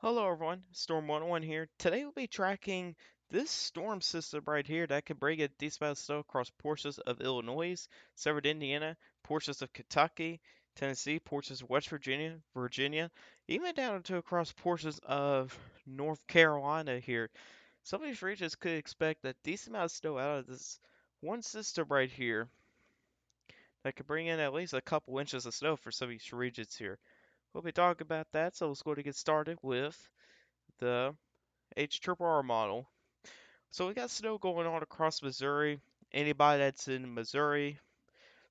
Hello everyone, Storm 101 here. Today we'll be tracking this storm system right here that could bring a decent amount of snow across portions of Illinois, severed Indiana, portions of Kentucky, Tennessee, portions of West Virginia, even down to across portions of North Carolina here. Some of these regions could expect a decent amount of snow out of this one system right here that could bring in at least a couple inches of snow for some of these regions here. We'll be talking about that, so let's go to get started with the HRRR model. So we got snow going on across Missouri. Anybody that's in Missouri,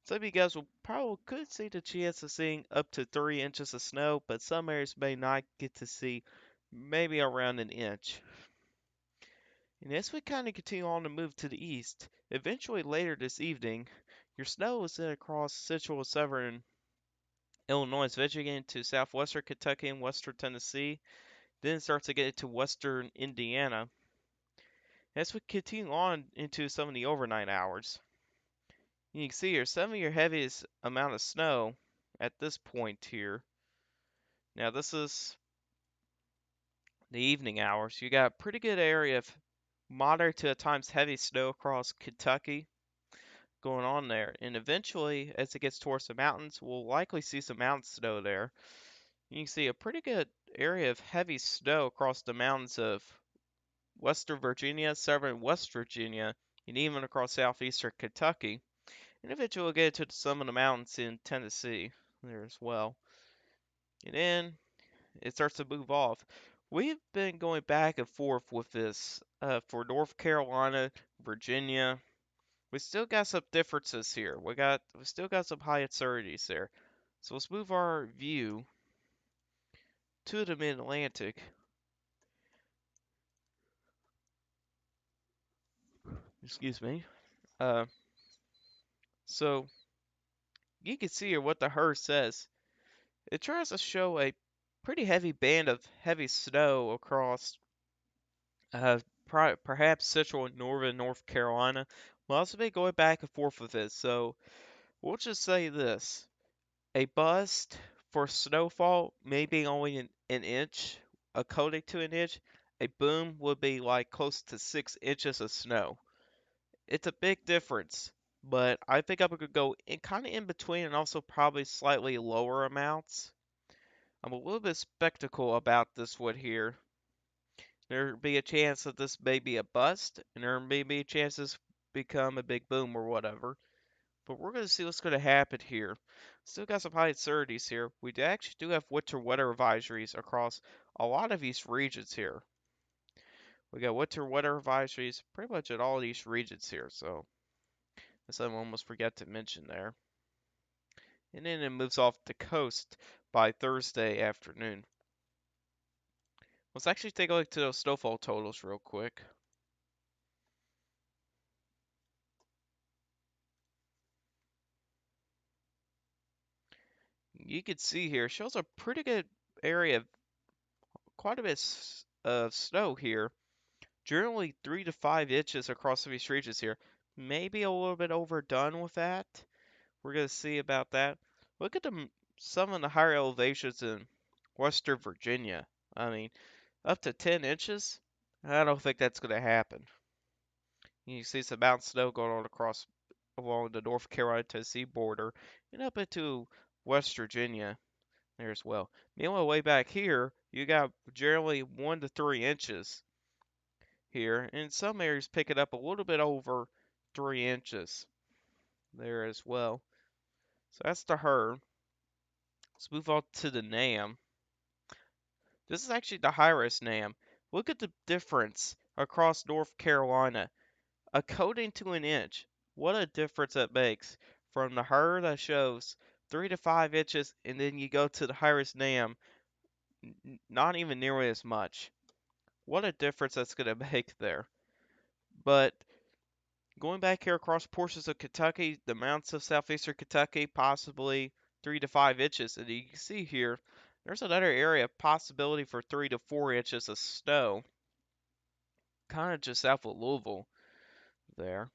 some of you guys will probably could see the chance of seeing up to 3 inches of snow, but some areas may not get to see maybe around an inch. And as we kind of continue on to move to the east, eventually later this evening, your snow is then across central and southern Illinois, eventually into southwestern Kentucky and western Tennessee. Then it starts to get into western Indiana. As we continue on into some of the overnight hours, you can see here some of your heaviest amount of snow at this point here. Now this is the evening hours. You got a pretty good area of moderate to at times heavy snow across Kentucky going on there. And eventually, as it gets towards the mountains, we'll likely see some mountain snow there. You can see a pretty good area of heavy snow across the mountains of Western Virginia, southern West Virginia, and even across southeastern Kentucky. And eventually we'll get to some of the mountains in Tennessee there as well. And then it starts to move off. We've been going back and forth with this for North Carolina, Virginia. We still got some differences here. We still got some high uncertainties there. So let's move our view to the Mid-Atlantic. Excuse me. Uh, so you can see here what the HERS says. It tries to show a pretty heavy band of heavy snow across uh, perhaps central and northern North Carolina. We'll also be going back and forth with it. So we'll just say this. A bust for snowfall, maybe only an inch, a coating to an inch. A boom would be like close to 6 inches of snow. It's a big difference, but I think I could go in kind of in between and also probably slightly lower amounts. I'm a little bit skeptical about this one here. There be a chance that this may be a bust, and there may be a chance this become a big boom or whatever. But we're going to see what's going to happen here. Still got some high uncertainties here. We actually do have winter weather advisories across a lot of these regions here. We got winter weather advisories pretty much at all these regions here, so that's something I almost forgot to mention there. And then it moves off the coast by Thursday afternoon. Let's actually take a look to those snowfall totals real quick. You can see here, shows a pretty good area, quite a bit of snow here. Generally 3 to 5 inches across some of these regions here. Maybe a little bit overdone with that. We're going to see about that. Look at some of the higher elevations in Western Virginia. I mean, up to 10 inches? I don't think that's going to happen. You can see some mountain snow going on across along the North Carolina Tennessee border and up into West Virginia there as well. Meanwhile, way back here, you got generally 1 to 3 inches here, and some areas pick it up a little bit over 3 inches there as well. So that's the HER. Let's move on to the NAM. This is actually the high-res NAM. Look at the difference across North Carolina. A coating to an inch. What a difference that makes from the HER that shows 3 to 5 inches, and then you go to the high-res NAM, not even nearly as much. What a difference that's going to make there. But going back here across portions of Kentucky, the mountains of southeastern Kentucky, possibly 3 to 5 inches. And you can see here, there's another area of possibility for 3 to 4 inches of snow, kind of just south of Louisville there.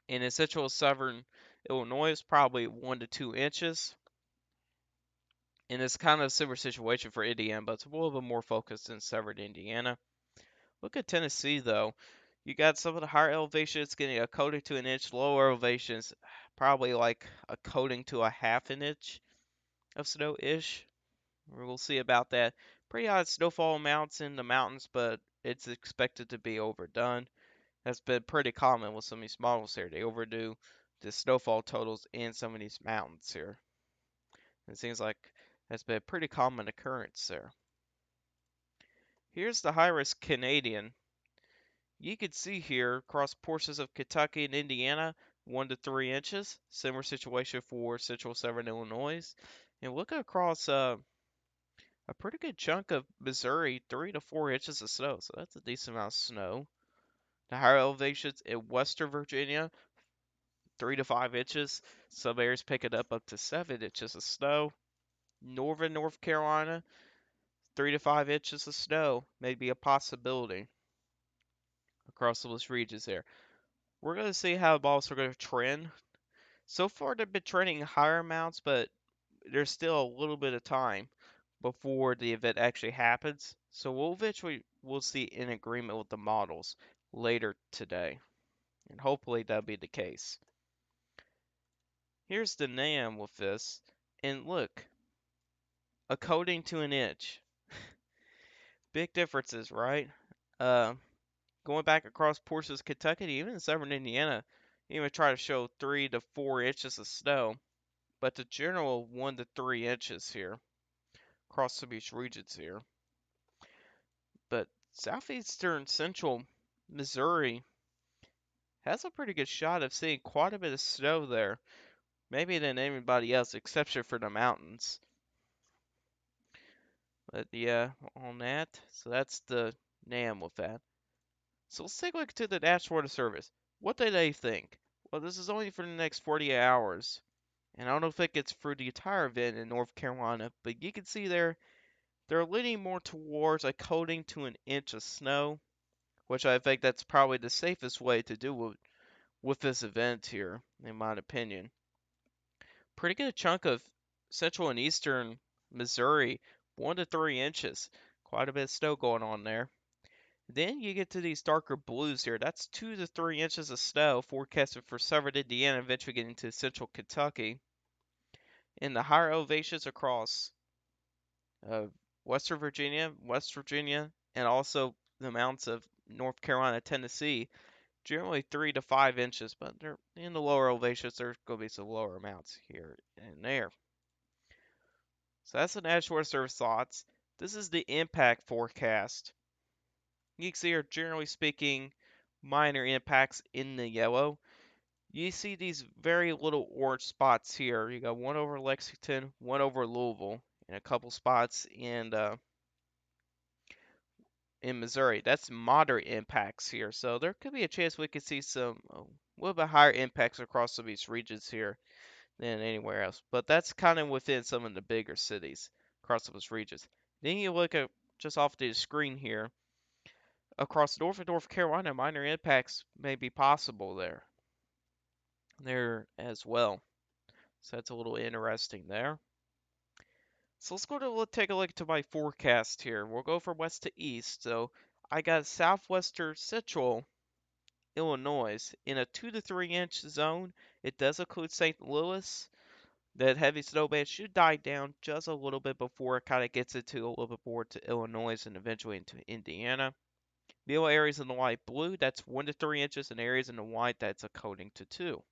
And in central southern Illinois, it's probably 1 to 2 inches. And it's kind of a similar situation for Indiana, but it's a little bit more focused in southern Indiana. Look at Tennessee, though. You got some of the higher elevations getting a coating to an inch, lower elevations probably like a coating to a half an inch of snow-ish. We'll see about that. Pretty high snowfall amounts in the mountains, but it's expected to be overdone. That's been pretty common with some of these models here. They overdo the snowfall totals in some of these mountains here. It seems like that's been a pretty common occurrence there. Here's the high-risk Canadian. You can see here across portions of Kentucky and Indiana, 1 to 3 inches. Similar situation for central southern Illinois. And look across a pretty good chunk of Missouri, 3 to 4 inches of snow. So that's a decent amount of snow. The higher elevations in western Virginia, 3 to 5 inches. Some areas pick it up to 7 inches of snow. Northern North Carolina, 3 to 5 inches of snow may be a possibility across those regions there. We're going to see how the balls are going to trend. So far, they've been trending higher amounts, but there's still a little bit of time before the event actually happens. So we'll see in agreement with the models later today. And hopefully that'll be the case. Here's the NAM with this. And look, a coating to an inch. Big differences, right? Uh, Going back across portions of Kentucky, even in southern Indiana, even try to show 3 to 4 inches of snow. But the general 1 to 3 inches here across some of these regions here. But southeastern central Missouri has a pretty good shot of seeing quite a bit of snow there. Maybe than anybody else, except for the mountains. But yeah, on that. So that's the NAM with that. So let's take a look to the National Weather Service. What do they think? Well, this is only for the next 48 hours. And I don't know if it gets through the entire event in North Carolina, but you can see there, they're leaning more towards a coating to an inch of snow, which I think that's probably the safest way to do with this event here, in my opinion. Pretty good chunk of central and eastern Missouri, 1 to 3 inches. Quite a bit of snow going on there. Then you get to these darker blues here. That's 2 to 3 inches of snow forecasted for southern Indiana, eventually getting to central Kentucky. In the higher elevations across uh, Western Virginia, West Virginia, and also the mountains of North Carolina, Tennessee, generally 3 to 5 inches, but they're in the lower elevations. There's going to be some lower amounts here and there. So that's the National Weather Service thoughts. This is the impact forecast. You can see here, generally speaking, minor impacts in the yellow. You see these very little orange spots here. You got one over Lexington, one over Louisville, and a couple spots in Missouri. That's moderate impacts here. So there could be a chance we could see some a little bit higher impacts across some of these regions here than anywhere else. But that's kind of within some of the bigger cities across those regions. Then you look at just off the screen here, across North and North Carolina, minor impacts may be possible there as well. So that's a little interesting there. So let's go to take a look to my forecast here. We'll go from west to east. So I got southwestern central Illinois in a 2 to 3 inch zone. It does include St. Louis. That heavy snow band should die down just a little bit before it kind of gets into a little bit more to Illinois and eventually into Indiana. The other areas in the light blue, that's 1 to 3 inches, and areas in the white, that's a coating to 2.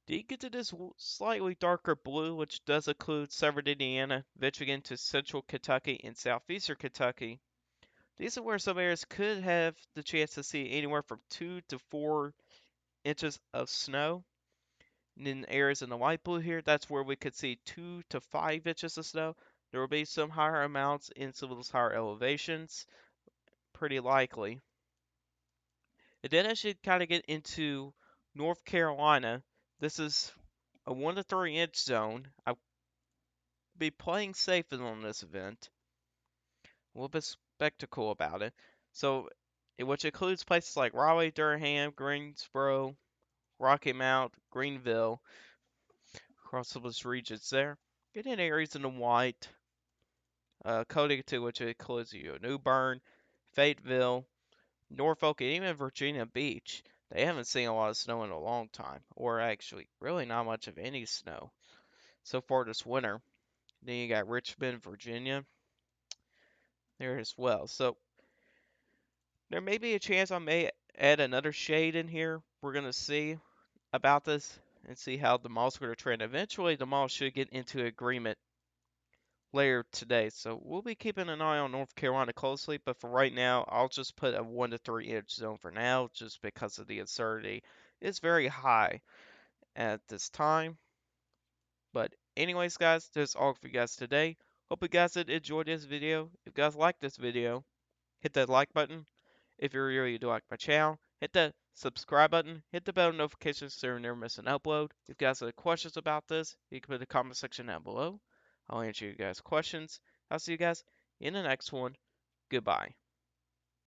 Then you get to this slightly darker blue, which does include southern Indiana, venturing into central Kentucky and southeastern Kentucky. These are where some areas could have the chance to see anywhere from 2 to 4 inches of snow. And in areas in the light blue here, that's where we could see 2 to 5 inches of snow. There will be some higher amounts in some of those higher elevations, pretty likely. And then as you kind of get into North Carolina, this is a 1 to 3 inch zone. I'll be playing safe on this event. A little bit spectacle about it. So, which includes places like Raleigh, Durham, Greensboro, Rocky Mount, Greenville, across those regions there. Getting areas in the white. Connecticut, which includes New Bern, Fayetteville, Norfolk, and even Virginia Beach. They haven't seen a lot of snow in a long time, or actually, really not much of any snow so far this winter. Then you got Richmond, Virginia, there as well. So there may be a chance I may add another shade in here. We're gonna see about this and see how the malls are going to trend. Eventually, the malls should get into agreement later today. So we'll be keeping an eye on North Carolina closely, but for right now, I'll just put a 1 to 3 inch zone for now, just because of the uncertainty. It's very high at this time. But anyways, guys, that's all for you guys today. Hope you guys did enjoy this video. If you guys like this video, hit that like button. If you really do like my channel, hit that subscribe button, hit the bell notifications so you never miss an upload. If you guys have questions about this, you can put in the comment section down below. I'll answer you guys' questions. I'll see you guys in the next one. Goodbye.